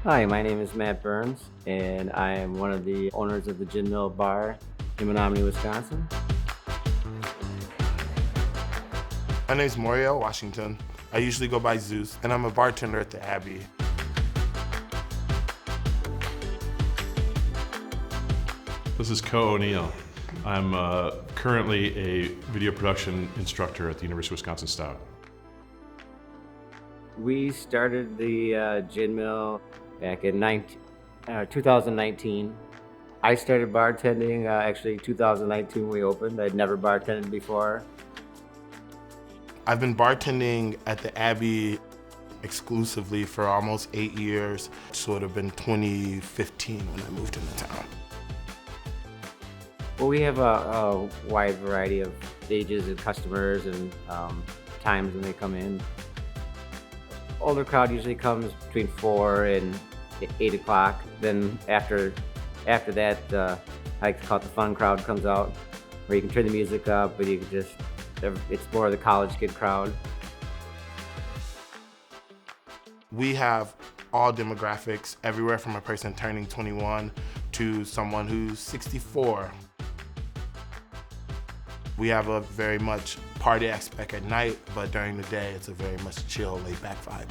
Hi, my name is Matt Burns, and I am one of the owners of the Gin Mill Bar in Menomonie, Wisconsin. My name's Moriel Washington. I usually go by Zeus, and I'm a bartender at the Abbey. This is Co O'Neill. I'm currently a video production instructor at the University of Wisconsin Stout. We started the Gin Mill back in 2019. I started bartending actually 2019 we opened. I'd never bartended before. I've been bartending at the Abbey exclusively for almost 8 years. It would have been 2015 when I moved into town. Well, we have a wide variety of ages and customers and times when they come in. Older crowd usually comes between 4 and 8 o'clock. Then after that, I like to call it the fun crowd comes out, where you can turn the music up, but you can just, it's more of the college kid crowd. We have all demographics, everywhere from a person turning 21 to someone who's 64. We have a very much party aspect at night, but during the day, it's a very much chill, laid-back vibe.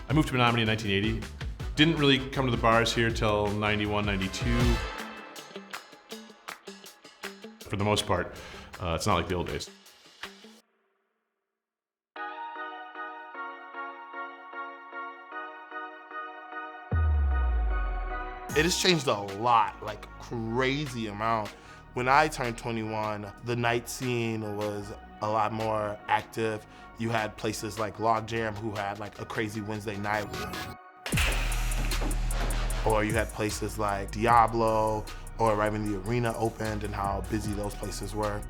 I moved to Menomonie in 1980. Didn't really come to the bars here till 91, 92. For the most part, it's not like the old days. It has changed a lot, like crazy amount. When I turned 21, the night scene was a lot more active. You had places like Logjam who had like a crazy Wednesday night. Or you had places like Diablo, or right when the arena opened and how busy those places were.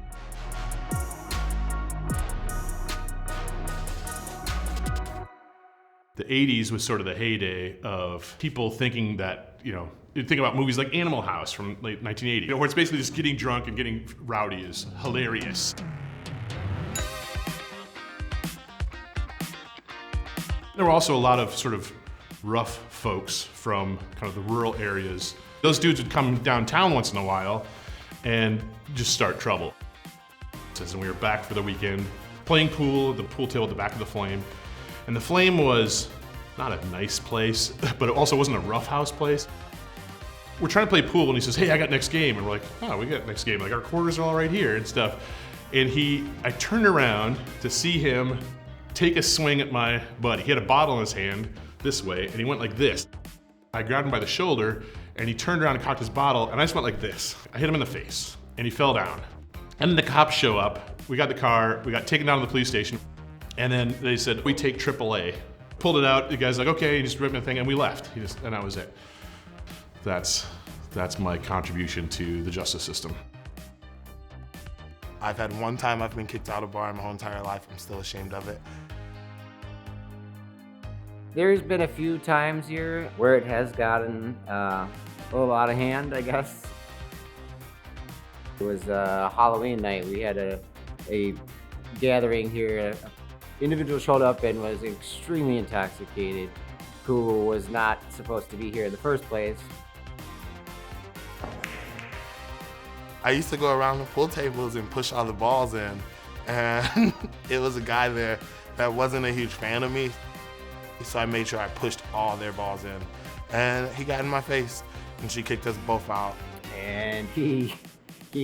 The 80s was sort of the heyday of people thinking that, you think about movies like Animal House from late 1980, where it's basically just getting drunk and getting rowdy is hilarious. There were also a lot of sort of rough folks from kind of the rural areas. Those dudes would come downtown once in a while and just start trouble. And we were back for the weekend, playing pool at the pool table at the back of the Flame. And the Flame was not a nice place, but it also wasn't a rough house place. We're trying to play pool and he says, "Hey, I got next game." And we're like, "Oh, we got next game. Like our quarters are all right here and stuff." And I turned around to see him take a swing at my buddy. He had a bottle in his hand this way and he went like this. I grabbed him by the shoulder and he turned around and cocked his bottle and I just went like this. I hit him in the face and he fell down. And then the cops show up. We got the car, we got taken down to the police station. And then they said, "We take AAA." Pulled it out, the guy's like, "Okay," he just ripped my thing and we left. And that was it. That's my contribution to the justice system. I've had one time I've been kicked out of a bar in my whole entire life. I'm still ashamed of it. There's been a few times here where it has gotten a little out of hand, I guess. It was Halloween night. We had a gathering here. An individual showed up and was extremely intoxicated, who was not supposed to be here in the first place. I used to go around the pool tables and push all the balls in, and it was a guy there that wasn't a huge fan of me, so I made sure I pushed all their balls in, and he got in my face, and she kicked us both out. And he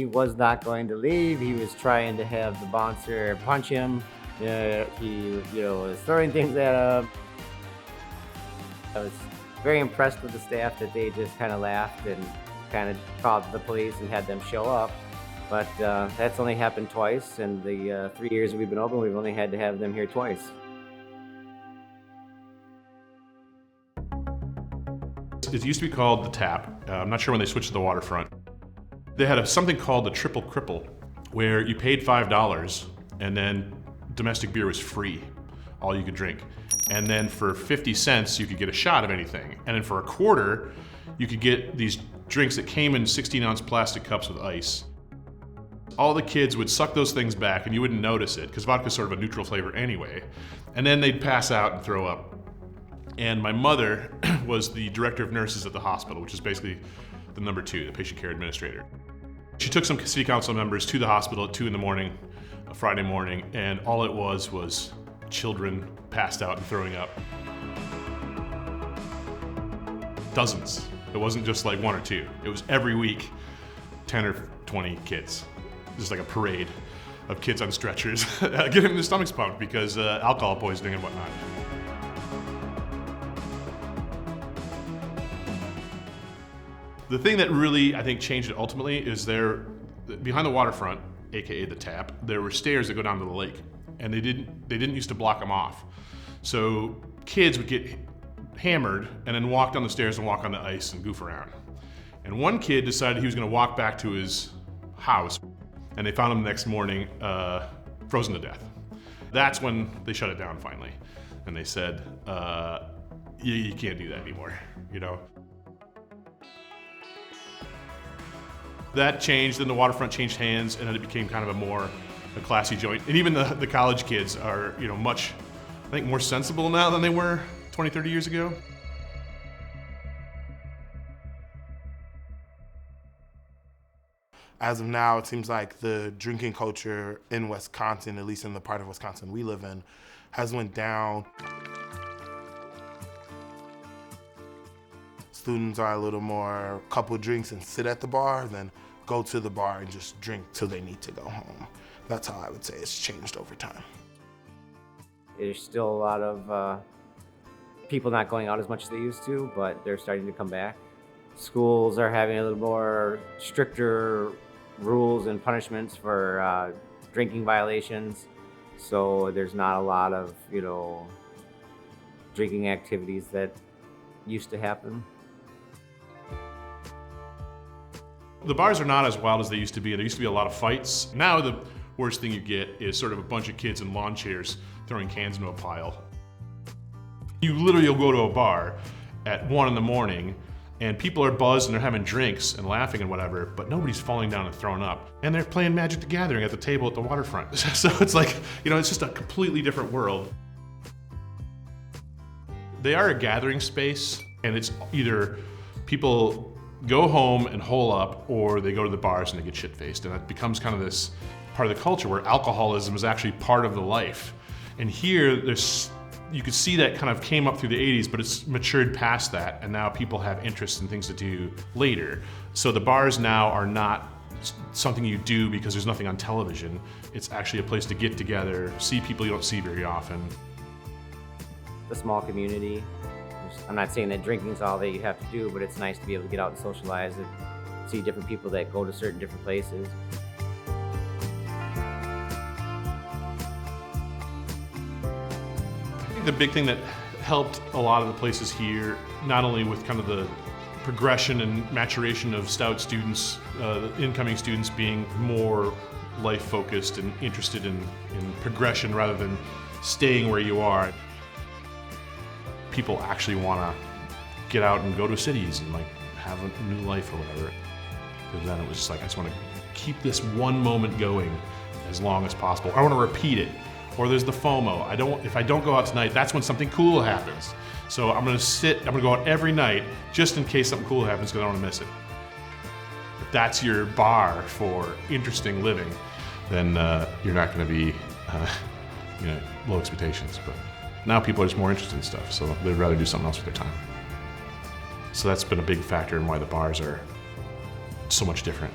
was not going to leave. He was trying to have the bouncer punch him. He was throwing things at him. I was very impressed with the staff that they just kind of laughed and kind of called the police and had them show up. But that's only happened twice, and the 3 years we've been open, we've only had to have them here twice. It used to be called the Tap. I'm not sure when they switched to the Waterfront. They had something called the Triple Cripple, where you paid $5 and then domestic beer was free, all you could drink. And then for 50 cents, you could get a shot of anything. And then for a quarter, you could get these drinks that came in 16-ounce plastic cups with ice. all the kids would suck those things back and you wouldn't notice it because vodka's sort of a neutral flavor anyway. And then they'd pass out and throw up. And my mother was the director of nurses at the hospital, which is basically the number 2, the patient care administrator. She took some city council members to the hospital at 2 in the morning, a Friday morning, and all it was children passed out and throwing up. Dozens. It wasn't just like 1 or 2. It was every week, 10 or 20 kids. Just like a parade of kids on stretchers getting their stomachs pumped because alcohol poisoning and whatnot. The thing that really, I think, changed it ultimately is behind the waterfront, AKA the tap, there were stairs that go down to the lake, and they didn't used to block them off. So kids would get hammered and then walk down the stairs and walk on the ice and goof around. And one kid decided he was gonna walk back to his house, and they found him the next morning frozen to death. That's when they shut it down finally. And they said, you can't do that anymore, you know? That changed, then the waterfront changed hands, and then it became kind of a classy joint. And even the college kids are, you know, much, I think, more sensible now than they were 20, 30 years ago. As of now, it seems like the drinking culture in Wisconsin, at least in the part of Wisconsin we live in, has went down. Students are a little more couple drinks and sit at the bar than go to the bar and just drink till they need to go home. That's how I would say it's changed over time. There's still a lot of people not going out as much as they used to, but they're starting to come back. Schools are having a little more stricter rules and punishments for drinking violations. So there's not a lot of, you know, drinking activities that used to happen. The bars are not as wild as they used to be. There used to be a lot of fights. Now the worst thing you get is sort of a bunch of kids in lawn chairs throwing cans into a pile. You literally will go to a bar at 1 in the morning and people are buzzed and they're having drinks and laughing and whatever, but nobody's falling down and throwing up. And they're playing Magic the Gathering at the table at the waterfront. So it's like, you know, it's just a completely different world. They are a gathering space, and it's either people go home and hole up, or they go to the bars and they get shit-faced. And it becomes kind of this part of the culture where alcoholism is actually part of the life. And here, you could see that kind of came up through the 80s, but it's matured past that, and now people have interests and things to do later. So the bars now are not something you do because there's nothing on television. It's actually a place to get together, see people you don't see very often. The small community. I'm not saying that drinking is all that you have to do, but it's nice to be able to get out and socialize and see different people that go to certain different places. I think the big thing that helped a lot of the places here, not only with kind of the progression and maturation of Stout students, the incoming students being more life-focused and interested in progression rather than staying where you are. People actually want to get out and go to cities and like have a new life or whatever. But then it was just like, I just want to keep this one moment going as long as possible. I want to repeat it. Or there's the FOMO. If I don't go out tonight, that's when something cool happens. So I'm gonna go out every night just in case something cool happens because I don't want to miss it. If that's your bar for interesting living, then you're not going to be, low expectations. But now people are just more interested in stuff, so they'd rather do something else with their time. So that's been a big factor in why the bars are so much different.